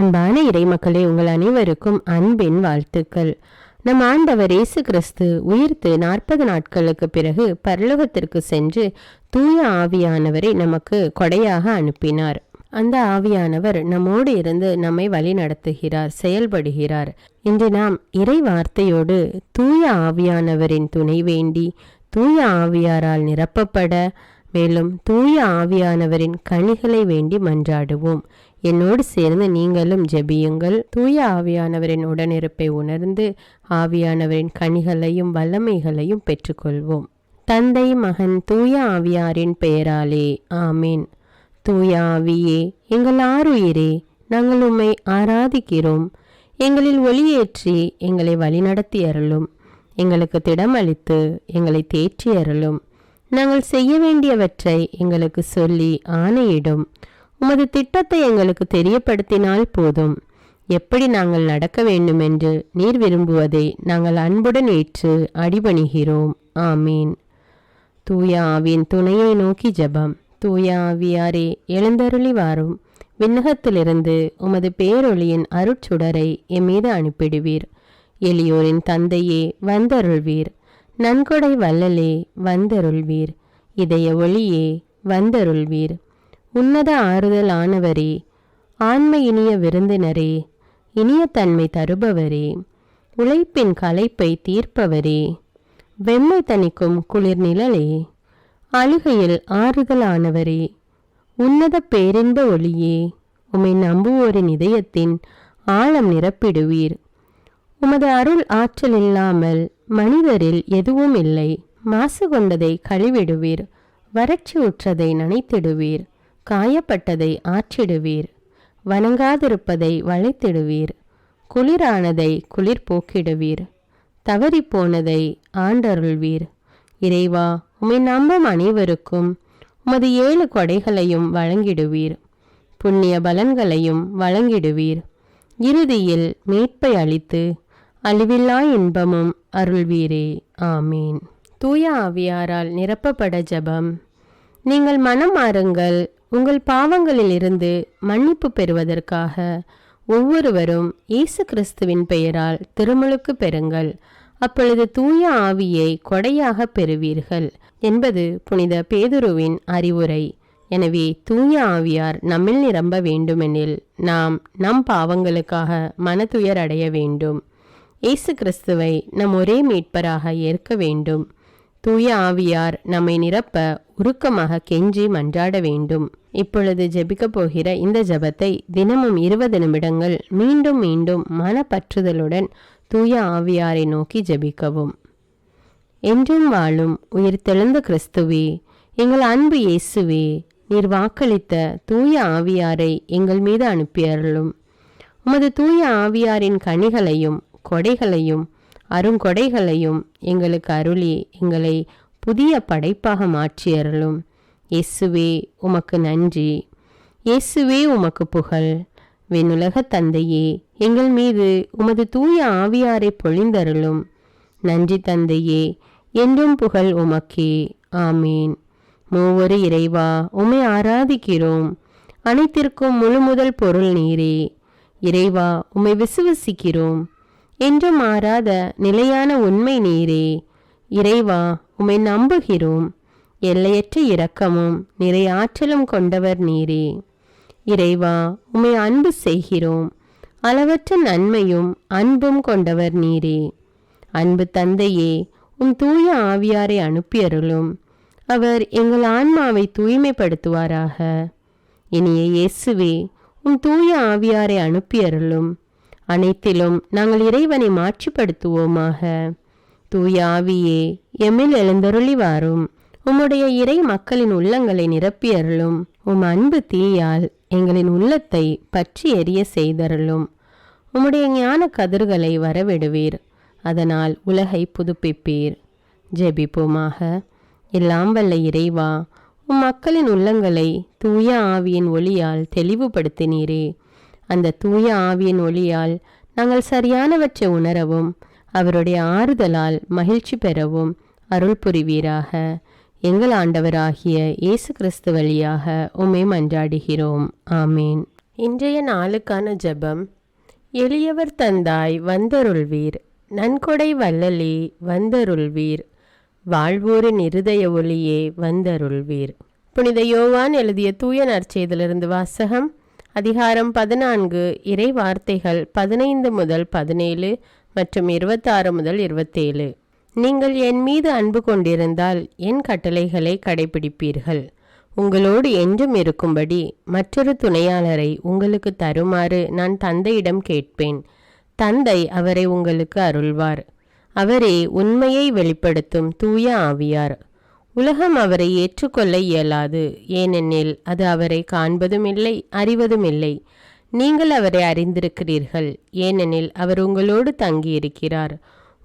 அன்பான இறைமக்களே, உங்கள் அனைவருக்கும் அன்பின் வாழ்த்துக்கள். நம் ஆண்டவர் இயேசு கிறிஸ்து உயிர்த்து 40 நாட்களுக்கு பிறகு பரலோகத்திற்கு சென்று தூய ஆவியானவரை நமக்கு கொடையாக அனுப்பினார். அந்த ஆவியானவர் நம்மோடு இருந்து நம்மை வழி நடத்துகிறார், செயல்படுகிறார். இன்று நாம் இறை வார்த்தையோடு தூய ஆவியானவரின் துணை வேண்டி தூய ஆவியாரால் நிரப்பப்பட, மேலும் தூய ஆவியானவரின் கனிகளை வேண்டி மன்றாடுவோம். என்னோடு சேர்ந்து நீங்களும் ஜெபியுங்கள். தூய ஆவியானவரின் உடனிருப்பை உணர்ந்து ஆவியானவரின் கனிகளையும் வல்லமைகளையும் பெற்றுக்கொள்வோம். தந்தை, மகன், தூய ஆவியாரின் பெயராலே ஆமீன். தூய ஆவியே, எங்கள் ஆருயிரே, நாங்கள் உம்மை ஆராதிக்கிறோம். எங்களில் ஒளியேற்றி எங்களை வழிநடத்தி அருளும். எங்களுக்கு திடமளித்து எங்களை தேற்றி அருளும். நாங்கள் செய்ய வேண்டியவற்றை எங்களுக்கு சொல்லி ஆணையிடும். உமது திட்டத்தை எங்களுக்கு தெரியப்படுத்தினால் போதும். எப்படி நாங்கள் நடக்க வேண்டுமென்று நீர் விரும்புவதை நாங்கள் அன்புடன் ஏற்று அடிபணிகிறோம். ஆமீன். தூய ஆவியின் துணையை நோக்கி ஜெபம். தூய ஆவியாரே, எழுந்தருளி வாரும். விண்ணகத்திலிருந்து உமது பேரொளியின் அருட்சுடரை எம்மீது அனுப்பிடுவீர். எளியோரின் தந்தையே, வந்தருள்வீர். நன்கொடை வள்ளலே, வந்தருள்வீர். இதய ஒளியே, வந்தருள்வீர். உன்னத ஆறுதல் ஆனவரே, ஆன்ம இனிய விருந்தினரே, இனிய தன்மை தருபவரே, உழைப்பின் களைப்பை தீர்ப்பவரே, வெம்மை தணிக்கும் குளிர் நிழலே, அழுகையில் ஆறுதலானவரே, உன்னத பேரின்ப ஒளியே, உம்மை நம்புவோரின் இதயத்தின் ஆழம் நிரப்பிடுவீர். உமது அருள் ஆற்றல் இல்லாமல் மனிதரில் எதுவும் இல்லை. மாசு கொண்டதை கழுவிடுவீர். வறட்சி உற்றதை நனைத்திடுவீர். காயப்பட்டதை ஆற்றிடுவீர். வணங்காதிருப்பதை வளைத்திடுவீர். குளிரானதை குளிர் போக்கிடுவீர். தவறிப்போனதை ஆண்டருள்வீர். இறைவா, உம்மை நம்பும் அனைவருக்கும் உமது 7 கொடைகளையும் வழங்கிடுவீர். புண்ணிய பலன்களையும் வழங்கிடுவீர். இறுதியில் மீட்பை அளித்து அழிவில்லா இன்பமும் அருள்வீரே. ஆமீன். தூய ஆவியாரால் நிரப்பப்பட ஜெபம். நீங்கள் மனம் மாறுங்கள். உங்கள் பாவங்களில் இருந்து மன்னிப்பு பெறுவதற்காக ஒவ்வொருவரும் இயேசு கிறிஸ்துவின் பெயரால் திருமுழுக்கு பெறுங்கள். அப்பொழுது தூய ஆவியை கொடையாக பெறுவீர்கள் என்பது புனித பேதுருவின் அறிவுரை. எனவே தூய ஆவியார் நம்மில் நிரம்ப வேண்டுமெனில் நாம் நம் பாவங்களுக்காக மனதுயர் அடைய வேண்டும். இயேசு கிறிஸ்துவை நம் ஒரே மீட்பராக ஏற்க வேண்டும். தூய ஆவியார் நம்மை நிரப்ப உருக்கமாக கெஞ்சி மன்றாட வேண்டும். இப்பொழுது ஜெபிக்கப் போகிற இந்த ஜெபத்தை தினமும் 20 நிமிடங்கள் மீண்டும் மீண்டும் மனப்பற்றுதலுடன் தூய ஆவியாரை நோக்கி ஜெபிக்கவும். என்றும் வாழும் உயிர்த்தெழுந்த கிறிஸ்துவே, எங்கள் அன்பு இயேசுவே, நீர் வாக்களித்த தூய ஆவியாரை எங்கள் மீது அனுப்பியருளும். உமது தூய ஆவியாரின் கனிகளையும் கொடைகளையும் அருங்கொடைகளையும் எங்களுக்கு அருளி எங்களை புதிய படைப்பாக மாற்றியருளும். இயேசுவே, உமக்கு நன்றி. இயேசுவே, உமக்கு புகழ். விண்ணுலக தந்தையே, எங்கள் மீது உமது தூய ஆவியாரை பொழிந்தருளும். நன்றி தந்தையே, என்றும் புகழ் உமக்கே. ஆமீன். மூவொரு இறைவா, உம்மை ஆராதிக்கிறோம். அனைத்திற்கும் முழுமுதல் பொருள் நீரே. இறைவா, உம்மை விசுவசிக்கிறோம். என்றும் மாறாத நிலையான உண்மை நீரே. இறைவா, உம்மை நம்புகிறோம். எல்லையற்ற இரக்கமும் நிறைய ஆற்றலும் கொண்டவர் நீரே. இறைவா, உம்மை அன்பு செய்கிறோம். அளவற்ற நன்மையும் அன்பும் கொண்டவர் நீரே. அன்பு தந்தையே, உம் தூய ஆவியாரை அனுப்பியருளும். அவர் எங்கள் ஆன்மாவை தூய்மைப்படுத்துவாராக. இனிய இயேசுவே, உம் தூய ஆவியாரை அனுப்பியருளும். அனைத்திலும் நாங்கள் இறைவனை மாட்சிப்படுத்துவோமாக. தூய ஆவியே, எம்மில் எழுந்தருளி வாரும். உம்முடைய இறை மக்களின் உள்ளங்களை நிரப்பியருளும். உம் அன்பு தீயால் எங்களின் உள்ளத்தை பற்றி எரிய செய்தருளும். உம்முடைய ஞான கதிர்களை வரவிடுவீர். அதனால் உலகை புதுப்பிப்பீர். ஜெபிப்போமாக. எல்லாம் வல்ல இறைவா, உம் மக்களின் உள்ளங்களை தூய ஆவியின் ஒளியால் தெளிவுபடுத்தினீரே. அந்த தூய ஆவியின் ஒளியால் நாங்கள் சரியானவற்றை உணரவும் அவருடைய ஆறுதலால் மகிழ்ச்சி பெறவும் அருள் புரிவீராக. எங்கள் ஆண்டவராகிய இயேசு கிறிஸ்து வழியாக உம்மை மன்றாடுகிறோம். ஆமீன். இன்றைய நாளுக்கான ஜெபம். எளியவர் தந்தாய் வந்தருள்வீர், நன்கொடை வள்ளலே வந்தருள்வீர், வாழ்வோரின் இருதய ஒளியே வந்தருள்வீர். புனித யோவான் எழுதிய தூய நற்செய்தியிலிருந்து வாசகம். அதிகாரம் 14, இறை வார்த்தைகள் 15 முதல் 17 மற்றும் 26 முதல் 27. நீங்கள் என் மீது அன்பு கொண்டிருந்தால் என் கட்டளைகளை கடைபிடிப்பீர்கள். உங்களோடு என்றும் இருக்கும்படி மற்றொரு துணையாளரை உங்களுக்கு தருமாறு நான் தந்தையிடம் கேட்பேன். தந்தை அவரை உங்களுக்கு அருள்வார். அவரே உண்மையை வெளிப்படுத்தும் தூய ஆவியார். உலகம் அவரை ஏற்றுக்கொள்ள இயலாது, ஏனெனில் அது அவரை காண்பதும் இல்லை, அறிவதும் இல்லை. நீங்கள் அவரை அறிந்திருக்கிறீர்கள், ஏனெனில் அவர் உங்களோடு தங்கியிருக்கிறார்,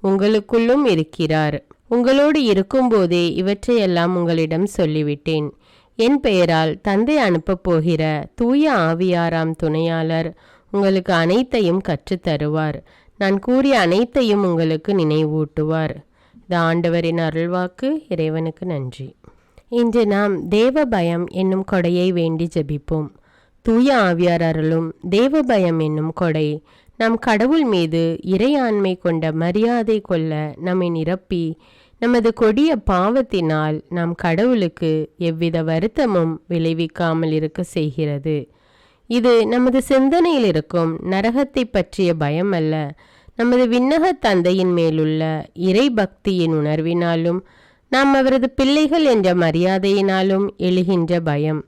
உங்களுக்குள்ளும் இருக்கிறார். உங்களோடு இருக்கும்போதே இவற்றையெல்லாம் உங்களிடம் சொல்லிவிட்டேன். என் பெயரால் தந்தை அனுப்பப் போகிற தூய ஆவியாராம் துணையாளர் உங்களுக்கு அனைத்தையும் கற்றுத்தருவார். நான் கூறிய அனைத்தையும் உங்களுக்கு நினைவூட்டுவார். இது ஆண்டவரின் அருள்வாக்கு. இறைவனுக்கு நன்றி. இன்று நாம் தேவ பயம் என்னும் கொடையை வேண்டி ஜெபிப்போம். தூய ஆவியார் அருளும் தேவ பயம் என்னும் கொடை நம் கடவுள் மீது இறையாண்மை கொண்ட மரியாதை கொள்ள நம்மை நிரப்பி, நமது கொடிய பாவத்தினால் நாம் கடவுளுக்கு எவ்வித வருத்தமும் விளைவிக்காமல் இருக்க செய்கிறது. இது நமது சிந்தனையில் இருக்கும் நரகத்தை பற்றிய பயம் அல்ல, நமது விண்ணக தந்தையின் மேலுள்ள இறை பக்தியின் உணர்வினாலும் நாம் அவரது பிள்ளைகள் என்ற மரியாதையினாலும் எழுகின்ற பயம்.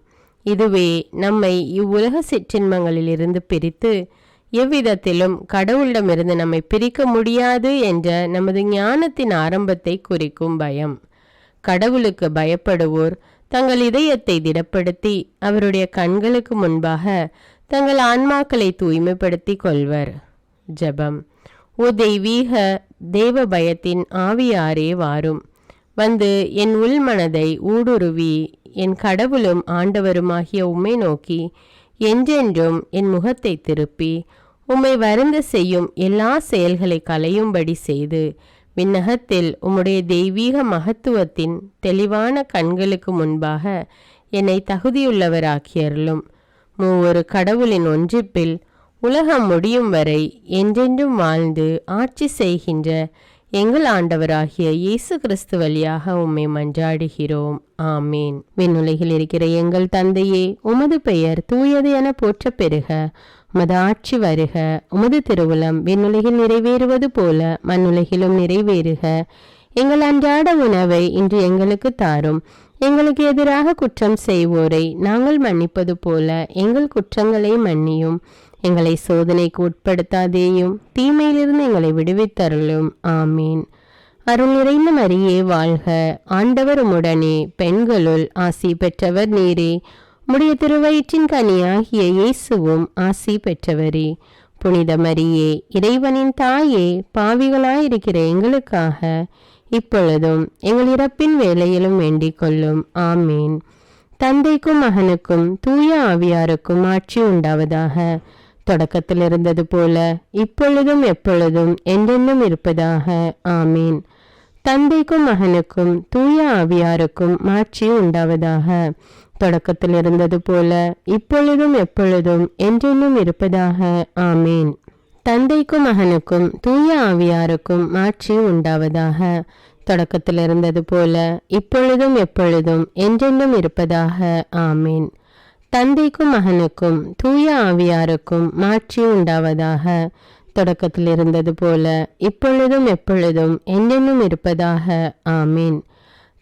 இதுவே நம்மை இவ்வுலக சிற்றின்பங்களிலிருந்து பிரித்து எவ்விதத்திலும் கடவுளிடமிருந்து நம்மை பிரிக்க முடியாது என்ற நமது ஞானத்தின் ஆரம்பத்தை குறிக்கும் பயம். கடவுளுக்கு பயப்படுவோர் தங்கள் இதயத்தை திடப்படுத்தி அவருடைய கண்களுக்கு முன்பாக தங்கள் ஆன்மாக்களை தூய்மைப்படுத்தி கொள்வர். ஜெபம். ஓ தெய்வீக தேவ பயத்தின் ஆவியாரே வாரும், வந்து என் உள் மனதை ஊடுருவி என் கடவுளும் ஆண்டவருமாகிய உம்மை நோக்கி என்றென்றும் என் முகத்தை திருப்பி உம்மை வருந்த செய்யும் எல்லா செயல்களை களையும்படி செய்து விண்ணகத்தில் உம்முடைய தெய்வீக மகத்துவத்தின் தெளிவான கண்களுக்கு முன்பாக என்னை தகுதியுள்ளவராக்கியருளும். மூவொரு கடவுளின் ஒன்றிப்பில் உலகம் முடியும் வரை என்றென்றும் வாழ்ந்து ஆட்சி செய்கின்ற எங்கள் ஆண்டவராகிய இயேசு கிறிஸ்து வழியாக உம்மை மன்றாடுகிறோம். ஆமீன். விண்ணுலகில் இருக்கிற எங்கள் தந்தையே, உமது பெயர் தூயது என போற்ற பெறுக. உமது ஆட்சி வருக. உமது திருவுளம் விண்ணுலகில் நிறைவேறுவது போல மண்ணுலகிலும் நிறைவேறுக. எங்கள் அன்றாட உணவை இன்று எங்களுக்கு தாரும். எங்களுக்கு எதிராக குற்றம் செய்வோரை நாங்கள் மன்னிப்பது போல எங்கள் குற்றங்களை மன்னியும். எங்களை சோதனைக்கு உட்படுத்தாதேயும், தீமையிலிருந்து எங்களை விடுவித்தருளும். ஆமீன். அருள் நிறைந்த மரியே வாழ்க, ஆண்டவர் உம்முடனே, பெண்களுள் ஆசி பெற்றவர் நீரே. உம்முடைய திருவயிற்றின் கனியாகிய இயேசுவும் ஆசி பெற்றவரே. புனித மரியே, இறைவனின் தாயே, பாவிகளாயிருக்கிற எங்களுக்காக இப்பொழுதும் எங்கள் இறப்பின் வேளையிலும் வேண்டிக் கொள்ளும். ஆமீன். தந்தைக்கும் மகனுக்கும் தூய ஆவியாருக்கும் ஆட்சி உண்டாவதாக. தொடக்கத்தில் இருந்தது போல இப்பொழுதும் எப்பொழுதும் என்றென்றும் இருப்பதாக. ஆமீன். தந்தைக்கும் மகனுக்கும் தூய ஆவியாருக்கும் ஆட்சி உண்டாவதாக. தொடக்கத்தில் இருந்தது போல இப்பொழுதும் எப்பொழுதும் என்றென்றும் இருப்பதாக. ஆமீன். தந்தைக்கும் மகனுக்கும் தூய ஆவியாருக்கும் ஆட்சி உண்டாவதாக. தொடக்கத்தில் இருந்தது போல இப்பொழுதும் எப்பொழுதும் என்றென்றும் இருப்பதாக. ஆமீன். தந்தைக்கும் மகனுக்கும் தூய ஆவியாருக்கும் ஆட்சி உண்டாவதாக. தொடக்கத்தில் இருந்தது போல இப்பொழுதும் எப்பொழுதும் என்றென்றும் இருப்பதாக. ஆமீன்.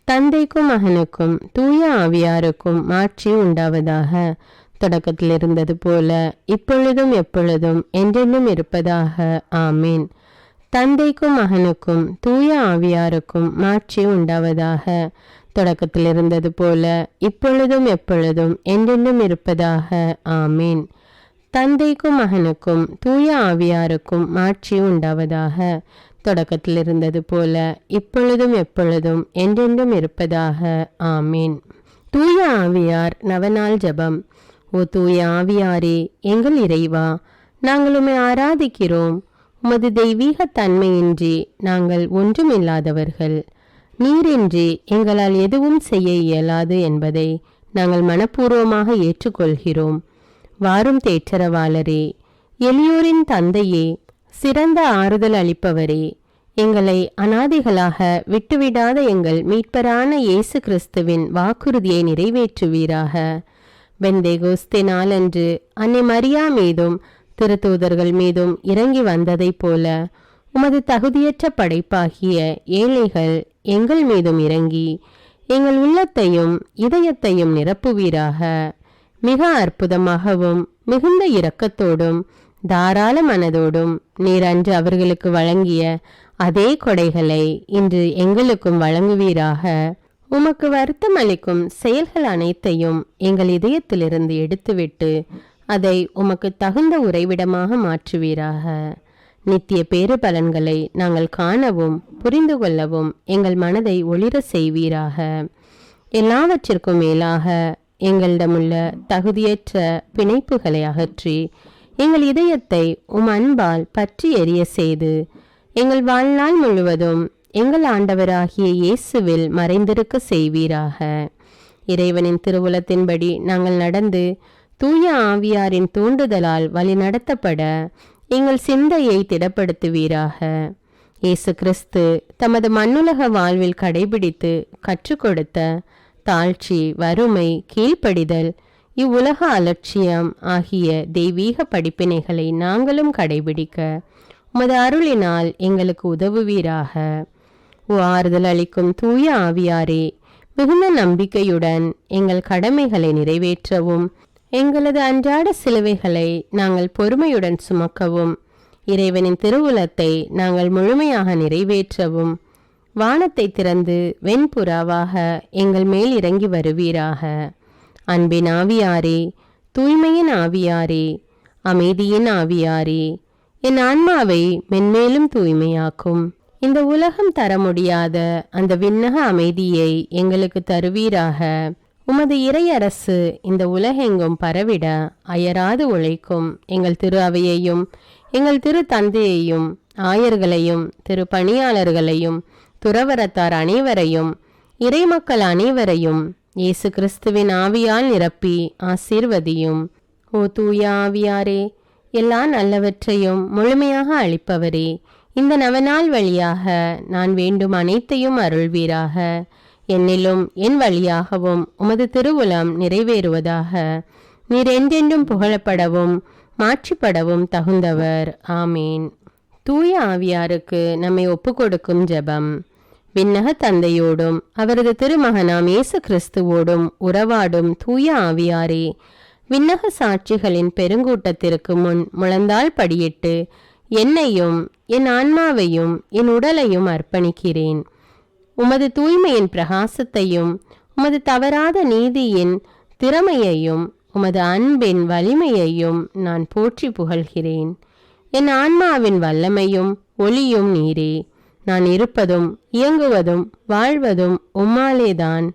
தந்தைக்கும் மகனுக்கும் தூய ஆவியாருக்கும் ஆட்சி உண்டாவதாக. தொடக்கத்தில் இருந்தது போல இப்பொழுதும் எப்பொழுதும் என்றென்றும் இருப்பதாக. ஆமீன். தந்தைக்கும் மகனுக்கும் தூய ஆவியாருக்கும் ஆட்சி உண்டாவதாக. தொடக்கத்தில் இருந்தது போல இப்பொழுதும் எப்பொழுதும் என்றென்றும் இருப்பதாக. ஆமீன். தந்தைக்கும் மகனுக்கும் தூய ஆவியாருக்கும் ஆட்சி உண்டாவதாக. தொடக்கத்தில் இருந்தது போல இப்பொழுதும் எப்பொழுதும் என்றென்றும் இருப்பதாக. ஆமீன். தூய ஆவியார் நவநாள் ஜெபம். ஓ தூய ஆவியாரே, எங்கள் இறைவா, நாங்கள் உம்மை ஆராதிக்கிறோம். உமது தெய்வீக தன்மையின்றி நாங்கள் ஒன்றுமில்லாதவர்கள். நீரின்றி எங்களால் எதுவும் செய்ய இயலாது என்பதை நாங்கள் மனப்பூர்வமாக ஏற்றுக்கொள்கிறோம். வாரும் தேற்றரவாளரே, எளியோரின் தந்தையே, சிறந்த ஆறுதல் அளிப்பவரே, எங்களை அனாதைகளாக விட்டுவிடாத எங்கள் மீட்பரான இயேசு கிறிஸ்துவின் வாக்குறுதியை நிறைவேற்றுவீராக. பெந்தேகோஸ்தே நாளன்று அன்னை மரியா மீதும் திருத்தூதர்கள் மீதும் இறங்கி வந்ததைப் போல உமது தகுதியற்ற படைப்பாகிய ஏழைகள் எங்கள் மீதும் இறங்கி எங்கள் உள்ளத்தையும் இதயத்தையும் நிரப்புவீராக. மிக அற்புதமாகவும் மிகுந்த இரக்கத்தோடும் தாராள மனதோடும் நீர் அன்று அவர்களுக்கு வழங்கிய அதே கொடைகளை இன்று எங்களுக்கும் வழங்குவீராக. உமக்கு வருத்தம் அளிக்கும் செயல்கள் அனைத்தையும் எங்கள் இதயத்திலிருந்து எடுத்துவிட்டு அதை உமக்கு தகுந்த உறைவிடமாக மாற்றுவீராக. நித்திய பேறு பலன்களை நாங்கள் காணவும் புரிந்து கொள்ளவும் எங்கள் மனதை ஒளிர செய்வீராக. எல்லாவற்றிற்கும் மேலாக எங்களிடமுள்ள தகுதியற்ற பிணைப்புகளை அகற்றி எங்கள் இதயத்தை உம் அன்பால் பற்றி எரிய செய்து எங்கள் வாழ்நாள் முழுவதும் எங்கள் ஆண்டவராகிய இயேசுவில் மறைந்திருக்க செய்வீராக. இறைவனின் திருவுளத்தின்படி நாங்கள் நடந்து தூய ஆவியாரின் தூண்டுதலால் வழி நடத்தப்பட எங்கள் சிந்தையை திடப்படுத்துவீராக. இயேசு கிறிஸ்து தமது மண்ணுலக வாழ்வில் கடைபிடித்து கற்றுக் கொடுத்த தாழ்ச்சி, வறுமை, கீழ்ப்படிதல், இவ்வுலக அலட்சியம் ஆகிய தெய்வீக படிப்பினைகளை நாங்களும் கடைபிடிக்க உமது அருளினால் எங்களுக்கு உதவுவீராக. ஆறுதல் அளிக்கும் தூய ஆவியாரே, மிகுந்த நம்பிக்கையுடன் எங்கள் கடமைகளை நிறைவேற்றவும் எங்களது அன்றாட சிலுவைகளை நாங்கள் பொறுமையுடன் சுமக்கவும் இறைவனின் திருவுளத்தை நாங்கள் முழுமையாக நிறைவேற்றவும் வானத்தை திறந்து வெண்புறாவாக எங்கள் மேல் இறங்கி வருவீராக. அன்பின் ஆவியாரே, தூய்மையின் ஆவியாரே, அமைதியின் ஆவியாரே, என் ஆன்மாவை மென்மேலும் தூய்மையாக்கும். இந்த உலகம் தர முடியாத அந்த விண்ணக அமைதியை எங்களுக்கு தருவீராக. உமது இறையரசு இந்த உலகெங்கும் பரவிட அயராது உழைக்கும் எங்கள் திரு அவையையும் எங்கள் திரு தந்தையையும் ஆயர்களையும் திரு பணியாளர்களையும் துறவரத்தார் அனைவரையும் இறைமக்கள் அனைவரையும் இயேசு கிறிஸ்துவின் ஆவியால் நிரப்பி ஆசீர்வதியும். ஓ தூய ஆவியாரே, எல்லா நல்லவற்றையும் முழுமையாக அளிப்பவரே, இந்த நவநாள் வழியாக நான் வேண்டும் அனைத்தையும் அருள்வீராக. என்னிலும் என் வழியாகவும் உமது திருவுளம் நிறைவேறுவதாக. நீர் என்றென்றும் புகழப்படவும் மாற்றிப்படவும் தகுந்தவர். ஆமீன். தூய ஆவியாருக்கு நம்மை ஒப்புக்கொடுக்கும் ஜெபம். விண்ணக தந்தையோடும் அவரது திருமகனாம் இயேசு கிறிஸ்துவோடும் உறவாடும் தூய ஆவியாரே, விண்ணக சாட்சிகளின் பெருங்கூட்டத்திற்கு முன் முழந்தாள் படியிட்டு என்னையும் என் ஆன்மாவையும் என் உடலையும் அர்ப்பணிக்கிறேன். உமது தூய்மையின் பிரகாசத்தையும் உமது தவறாத நீதியின் திறமையையும் உமது அன்பின் வலிமையையும் நான் போற்றி புகழ்கிறேன். என் ஆன்மாவின் வல்லமையும் ஒளியும் நீரே. நான் இருப்பதும் இயங்குவதும் வாழ்வதும் உம்மாலேதான்.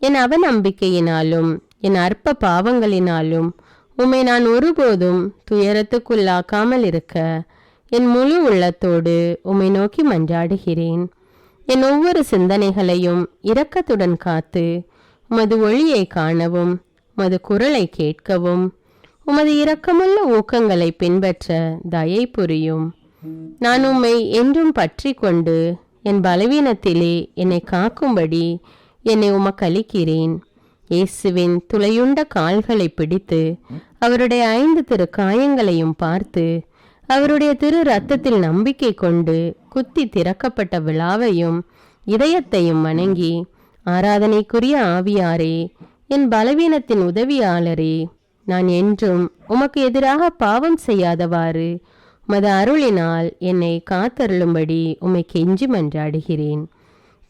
என் அவநம்பிக்கையினாலும் என் அற்ப பாவங்களினாலும் உம்மை நான் ஒருபோதும் துயரத்துக்குள்ளாக்காமல் இருக்க என் முழு உள்ளத்தோடு உம்மை நோக்கி மன்றாடுகிறேன். என் ஒவ்வொரு சிந்தனைகளையும் இரக்கத்துடன் காத்து உமது ஒளியை காணவும் உமது குரலை கேட்கவும் உமது இரக்கமுள்ள ஊக்கங்களை பின்பற்ற தயை புரியும். நான் உம்மை என்றும் பற்றி கொண்டு என் பலவீனத்திலே என்னை காக்கும்படி என்னை உமக்களிக்கிறேன். இயேசுவின் துளையுண்ட கால்களை பிடித்து அவருடைய 5 திரு காயங்களையும் பார்த்து அவருடைய திரு இரத்தத்தில் நம்பிக்கை கொண்டு குத்தி திறக்கப்பட்ட விழாவையும் இதயத்தையும் வணங்கி, ஆராதனைக்குரிய ஆவியாரே, என் பலவீனத்தின் உதவியாளரே, நான் என்றும் உமக்கு எதிராக பாவம் செய்யாதவாறு உமது அருளினால் என்னை காத்தருளும்படி உம்மை கெஞ்சி மன்றாடுகிறேன்.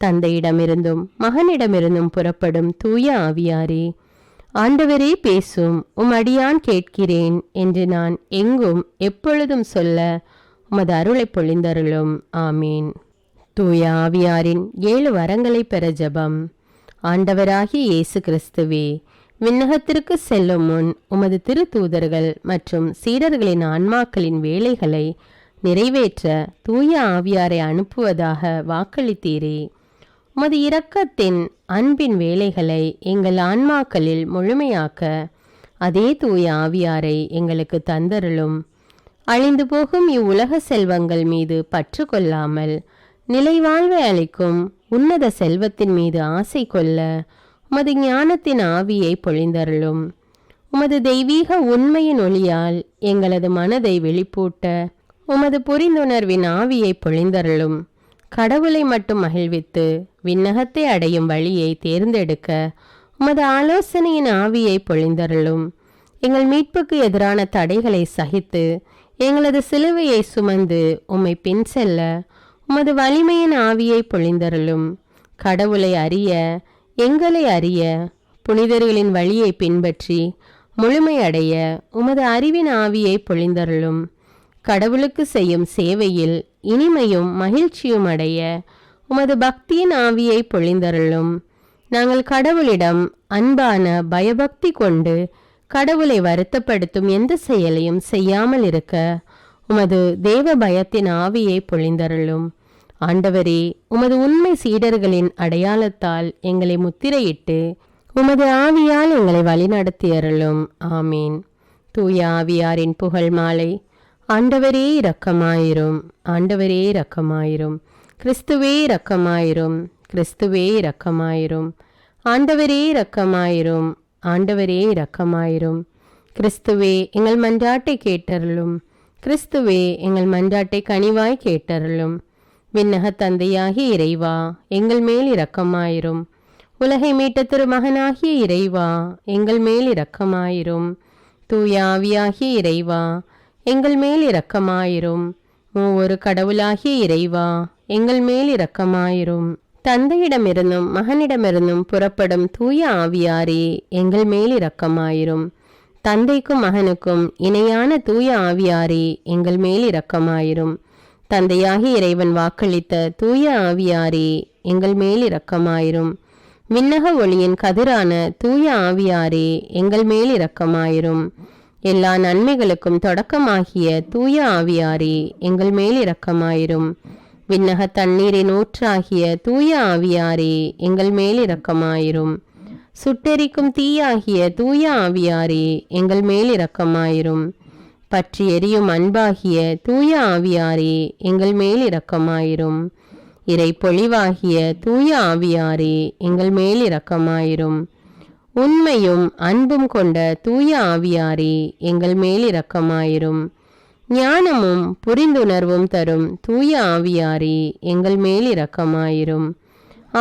தந்தையிடமிருந்தும் மகனிடமிருந்தும் புறப்படும் தூய ஆவியாரே, ஆண்டவரே பேசும், அடியான் கேட்கிறேன் என்று நான் எங்கும் எப்பொழுதும் சொல்ல உமது அருளை பொழிந்தருளும். ஆமீன். தூய ஆவியாரின் 7 வரங்களை பெற ஜெபம். ஆண்டவராகிய இயேசு கிறிஸ்துவே, விண்ணகத்திற்கு செல்லும் முன் உமது திரு தூதர்கள் மற்றும் சீடர்களின் ஆன்மாக்களின் வேலைகளை நிறைவேற்ற தூய ஆவியாரை அனுப்புவதாக வாக்களித்தீரே. உமது இரக்கத்தின் அன்பின் வேலைகளை எங்கள் ஆன்மாக்களில் முழுமையாக்க அதே தூய ஆவியாரை எங்களுக்கு தந்தருளும். அழிந்து போகும் இவ்வுலக செல்வங்கள் மீது பற்று கொள்ளாமல் நிலைவாழ்வை அளிக்கும் உன்னத செல்வத்தின் மீது ஆசை கொள்ள உமது ஞானத்தின் ஆவியை பொழிந்தருளும். உமது தெய்வீக உண்மையின் ஒளியால் எங்களது மனதை வெளிப்பூட்ட உமது புரிந்துணர்வின் ஆவியை பொழிந்தருளும். கடவுளை மட்டும் மகிழ்வித்து விண்ணகத்தை அடையும் வழியை தேர்ந்தெடுக்க உமது ஆலோசனையின் ஆவியை பொழிந்தருளும். எங்கள் மீட்புக்கு எதிரான தடைகளை சகித்து எங்களது சிலுவையை சுமந்து உம்மை பின் செல்ல உமது வலிமையின் ஆவியை பொழிந்தருளும். கடவுளை அறிய, எங்களை அறிய, புனிதர்களின் வழியை பின்பற்றி முழுமையடைய உமது அறிவின் ஆவியை பொழிந்தருளும். கடவுளுக்கு செய்யும் சேவையில் இனிமையும் மகிழ்ச்சியும் அடைய உமது பக்தியின் ஆவியை பொழிந்தருளும். நாங்கள் கடவுளிடம் அன்பான பயபக்தி கொண்டு கடவுளை வருத்தப்படுத்தும் எந்த செயலையும் செய்யாமல் இருக்க உமது தேவ பயத்தின் ஆவியை பொழிந்தருளும். ஆண்டவரே, உமது உண்மை சீடர்களின் அடையாளத்தால் எங்களை முத்திரையிட்டு உமது ஆவியால் எங்களை வழிநடத்தியருளும். ஆமீன். தூய ஆவியாரின் புகழ் மாலை. ஆண்டவரே இரக்கமாயிரும், ஆண்டவரே இரக்கமாயிரும், கிறிஸ்துவே இரக்கமாயிரும், கிறிஸ்துவே இரக்கமாயிரும், ஆண்டவரே இரக்கமாயிரும், ஆண்டவரே இரக்கமாயிரும். கிறிஸ்துவே எங்கள் மன்றாட்டை கேட்டருளும், கிறிஸ்துவே எங்கள் மன்றாட்டை கனிவாய் கேட்டருளும். விண்ணக தந்தையாகிய இறைவா, எங்கள் மேல் இரக்கமாயிரும். உலகை மீட்ட திருமகனாகிய இறைவா, எங்கள் மேல் இரக்கமாயிரும். தூய ஆவியாகிய இறைவா, எங்கள் மேல் இரக்கமாயிரும். மூவொரு கடவுளாகிய இறைவா, எங்கள் மேல் இரக்கமாயிரும். தந்தையிடமிருந்தும் மகனிடமிருந்தும் புறப்படும் தூய ஆவியாரே, எங்கள் மேல் இரக்கமாயிரும். தந்தைக்கும் மகனுக்கும் இணையான தூய ஆவியாரே, எங்கள் மேல் இரக்கமாயிரும். தந்தையாகிய இறைவன் வாக்களித்த தூய ஆவியாரே, எங்கள் மேல் இரக்கமாயிரும். விண்ணக ஒளியின் கதிரான தூய ஆவியாரே, எங்கள் மேல் இரக்கமாயிரும். எல்லா நன்மைகளுக்கும் தொடக்கமாகிய தூய ஆவியாரே, எங்கள் மேல் இரக்கமாயிரும். விண்ணக தண்ணீரின் ஊற்றாகிய தூய ஆவியாரே, எங்கள் மேல் இரக்கமாயிரும். சுட்டெரிக்கும் தீயாகிய தூய ஆவியாரே, எங்கள் மேல் இரக்கமாயிரும். பற்றி எரியும் அன்பாகிய தூய ஆவியாரே, எங்கள் மேல் இரக்கமாயிரும். இறை பொழிவாகிய தூய ஆவியாரே, எங்கள் மேல் இரக்கமாயிரும். உண்மையும் அன்பும் கொண்ட தூய ஆவியாரே, எங்கள் மேல் இரக்கமாயிரும். ஞானமும் புரிந்துணர்வும் தரும் தூய ஆவியாரே, எங்கள் மேல் இரக்கமாயிரும்.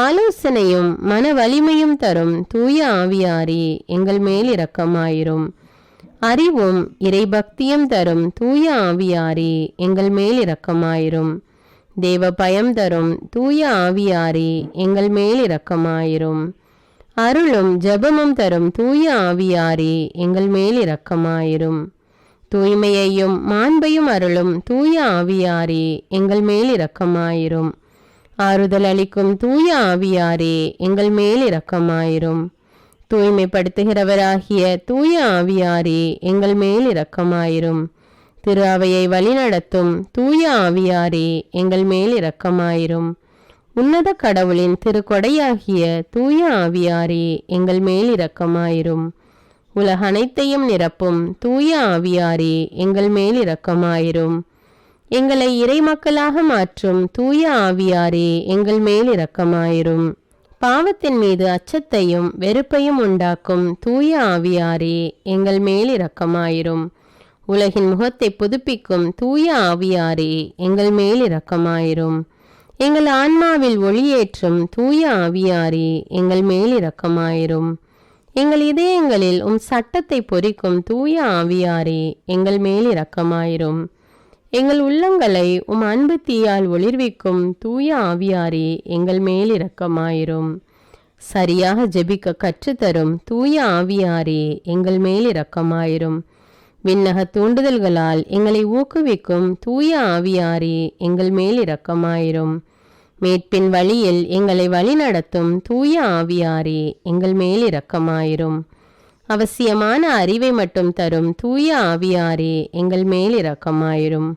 ஆலோசனையும் மன வலிமையும் தரும் தூய ஆவியாரே, எங்கள் மேல் இரக்கமாயிரும். அறிவும் இறைபக்தியும் தரும் தூய ஆவியாரே, எங்கள் மேல் இரக்கமாயிரும். தேவ பயம் தரும் தூய ஆவியாரே, எங்கள் மேல் இரக்கமாயிரும். அருளும் ஜெபமும் தரும் தூய ஆவியாரே, எங்கள் மேல் இரக்கமாயிரும். தூய்மையையும் மாண்பையும் அருளும் தூய ஆவியாரே, எங்கள் மேல் இரக்கமாயிரும். ஆறுதல் அளிக்கும் தூய ஆவியாரே, எங்கள் மேல் இரக்கமாயிரும். தூய்மைப்படுத்துகிறவராகிய தூய ஆவியாரே, எங்கள் மேல் இரக்கமாயிரும். திரு அவையை வழிநடத்தும் தூய ஆவியாரே, எங்கள் மேல் இரக்கமாயிரும். உன்னத கடவுளின் திருக்கொடையாகிய தூய ஆவியாரே, எங்கள் மேல் இரக்கமாயிரும். உலக அனைத்தையும் நிரப்பும் தூய ஆவியாரே, எங்கள் மேல் இரக்கமாயிரும். எங்களை இறை மக்களாக மாற்றும் தூய ஆவியாரே, எங்கள் மேல் இரக்கமாயிரும். பாவத்தின் மீது அச்சத்தையும் வெறுப்பையும் உண்டாக்கும் தூய ஆவியாரே, எங்கள் மேல் இரக்கமாயிரும். உலகின் முகத்தை புதுப்பிக்கும் தூய ஆவியாரே, எங்கள் மேல் இரக்கமாயிரும். எங்கள் ஆன்மாவில் ஒளியேற்றும் தூய ஆவியாரே, எங்கள் மேல் இரக்கமாயிரும். எங்கள் இதயங்களில் சட்டத்தை பொறிக்கும் தூய ஆவியாரே, எங்கள் மேல் இரக்கமாயிரும். எங்கள் உள்ளங்களை அன்பு தீயால் ஒளிர்விக்கும் தூய ஆவியாரே, எங்கள் மேல் இரக்கமாயிரும். சரியாக ஜெபிக்க கற்றுத்தரும் தூய ஆவியாரே, எங்கள் மேல் இரக்கமாயிரும். விண்ணக தூண்டுதல்களால் எங்களை ஊக்குவிக்கும் தூய ஆவியாரே, எங்கள் மேல் இரக்கமாயிரும். மீட்பின் வழியில் எங்களை வழிநடத்தும் தூய ஆவியாரே, எங்கள் மேல் இரக்கமாயிரும். அவசியமான அறிவை மட்டும் தரும் தூய ஆவியாரே, எங்கள் மேல் இரக்கமாயிரும்.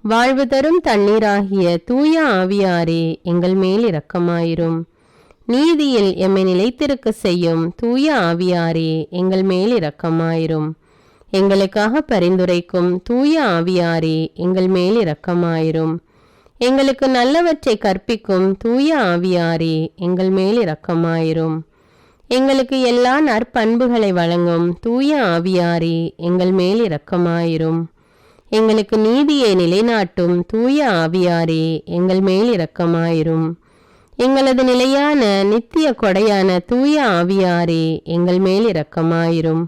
வாழ்வு தரும் தண்ணீராகிய தூய ஆவியாரே, எங்கள் மேல் இரக்கமாயிரும். நீதியில் எம்மை நிலைத்திருக்க செய்யும் தூய ஆவியாரே எங்கள் மேல் இரக்கமாயிரும். எங்களுக்காக பரிந்துரைக்கும் தூய ஆவியாரே எங்கள் மேல் இரக்கமாயிரும். எங்களுக்கு நல்லவற்றை கற்பிக்கும் தூய ஆவியாரே எங்கள் மேல் இரக்கமாயிரும். எங்களுக்கு எல்லா நற்பண்புகளை வழங்கும் தூய ஆவியாரே எங்கள் மேல் இரக்கமாயிரும். எங்களுக்கு நீதியை நிலைநாட்டும் தூய ஆவியாரே எங்கள் மேல் இரக்கமாயிரும். எங்களது நிலையான நித்திய கொடையான தூய ஆவியாரே எங்கள் மேல் இரக்கமாயிரும்.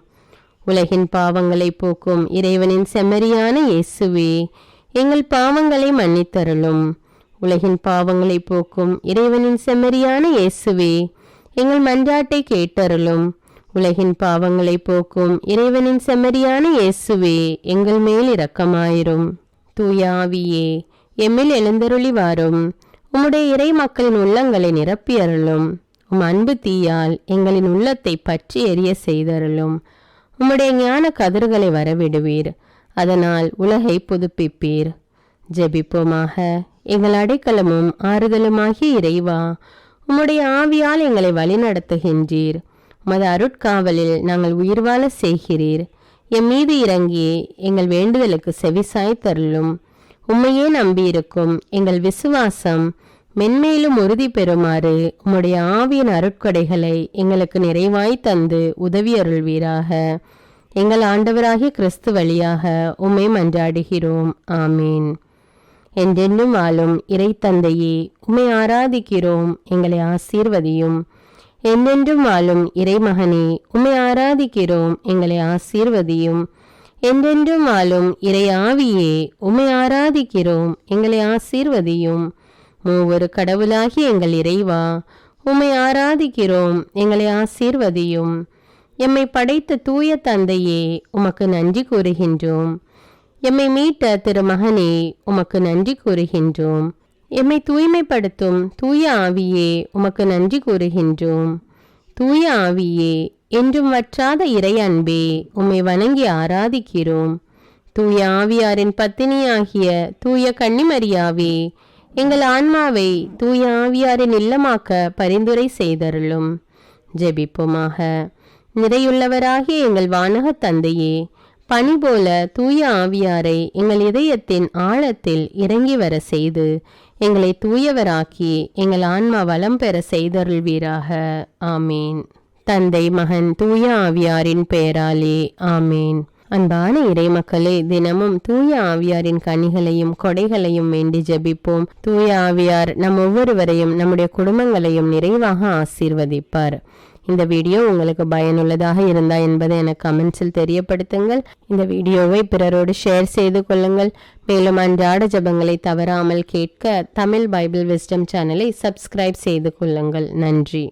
உலகின் பாவங்களை போக்கும் இறைவனின் செம்மறியான இயேசுவே எங்கள் பாவங்களை மன்னித்தருளும். உலகின் பாவங்களை போக்கும் இறைவனின் செம்மறியான இயேசுவே எங்கள் மன்றாட்டை கேட்டருளும். உலகின் பாவங்களை போக்கும் இறைவனின் செம்மறியான இயேசுவே எங்கள் மேல் இரக்கமாயிரும். தூய ஆவியே எம்மில் எழுந்தருளி வாரும். உம்முடைய இறை மக்களின் உள்ளங்களை நிரப்பியருளும். உம் அன்பு தீயால் எங்களின் உள்ளத்தை பற்றி எரிய செய்தருளும். உம்முடைய ஞான கதிர்களை வரவிடுவீர். அதனால் உலகை புதுப்பிப்பீர். ஜெபிப்போமாக. எங்கள் அடைக்கலமும் ஆறுதலுமாகிய இறைவா, உம்முடைய ஆவியால் எங்களை வழிநடத்துகின்றீர். உமது அருட்காவலில் நாங்கள் உயிர் வாழ செய்கிறீர். எம் மீது இறங்கி எங்கள் வேண்டுதலுக்கு செவிசாய் தருளும். உம்மையே நம்பியிருக்கும் எங்கள் விசுவாசம் மென்மேலும் உறுதி பெறுமாறு உம்முடைய ஆவியின் அருட்கொடைகளை எங்களுக்கு நிறைவாய் தந்து உதவி அருள்வீராக. எங்கள் ஆண்டவராகிய கிறிஸ்து வழியாக உம்மை மன்றாடுகிறோம். ஆமீன். என்றென்றும் வாழும் இறை தந்தையே, உம்மை ஆராதிக்கிறோம், எங்களை ஆசீர்வதியும். என்றென்றும் வாழும் இறைமகனே, உம்மை ஆராதிக்கிறோம், எங்களை ஆசீர்வதியும். என்றென்றும் வாழும் இறை ஆவியே, உம்மை ஆராதிக்கிறோம், எங்களை ஆசீர்வதியும். மூவொரு கடவுளாகிய எங்கள் இறைவா, உம்மை ஆராதிக்கிறோம், எங்களை ஆசீர்வதியும். எம்மை படைத்த தூய தந்தையே, உமக்கு நன்றி கூறுகின்றோம். எம்மை மீட்ட திருமகனே, உமக்கு நன்றி கூறுகின்றோம். எம்மை தூய்மைப்படுத்தும் தூய ஆவியே, உமக்கு நன்றி கூறுகின்றோம். தூய ஆவியே, என்றும் வற்றாத இறை அன்பே, உம்மை வணங்கி ஆராதிக்கிறோம். தூய ஆவியாரின் பத்தினியாகிய தூய கன்னிமரியாவே, எங்கள் ஆன்மாவை தூய ஆவியாரின் இல்லமாக்க பரிந்துரை செய்தருளும். ஜெபிப்போமாக. நிறையுள்ளவராகிய எங்கள் வானக தந்தையே, பனி போல தூய ஆவியாரை எங்கள் இதயத்தின் ஆழத்தில் இறங்கி வர செய்து எங்களை தூயவராக்கி எங்கள் ஆன்மா வளம் பெற செய்தருள்வீராக. ஆமீன். தந்தை, மகன், தூய ஆவியாரின் பெயராலே ஆமீன். அன்பான இறைமக்களே, தினமும் தூய ஆவியாரின் கனிகளையும் கொடைகளையும் வேண்டி ஜெபிப்போம். தூய ஆவியார் நம் ஒவ்வொருவரையும் நம்முடைய குடும்பங்களையும் நிறைவாக ஆசீர்வதிப்பார். இந்த வீடியோ உங்களுக்கு பயனுள்ளதாக இருந்தா என்பதை எனக்கு கமெண்ட்ஸில் தெரியப்படுத்துங்கள். இந்த வீடியோவை பிறரோடு ஷேர் செய்து கொள்ளுங்கள். மேலும் அன்றாட ஜெபங்களை தவறாமல் கேட்க தமிழ் பைபிள் விஸ்டம் சேனலை சப்ஸ்கிரைப் செய்து கொள்ளுங்கள். நன்றி.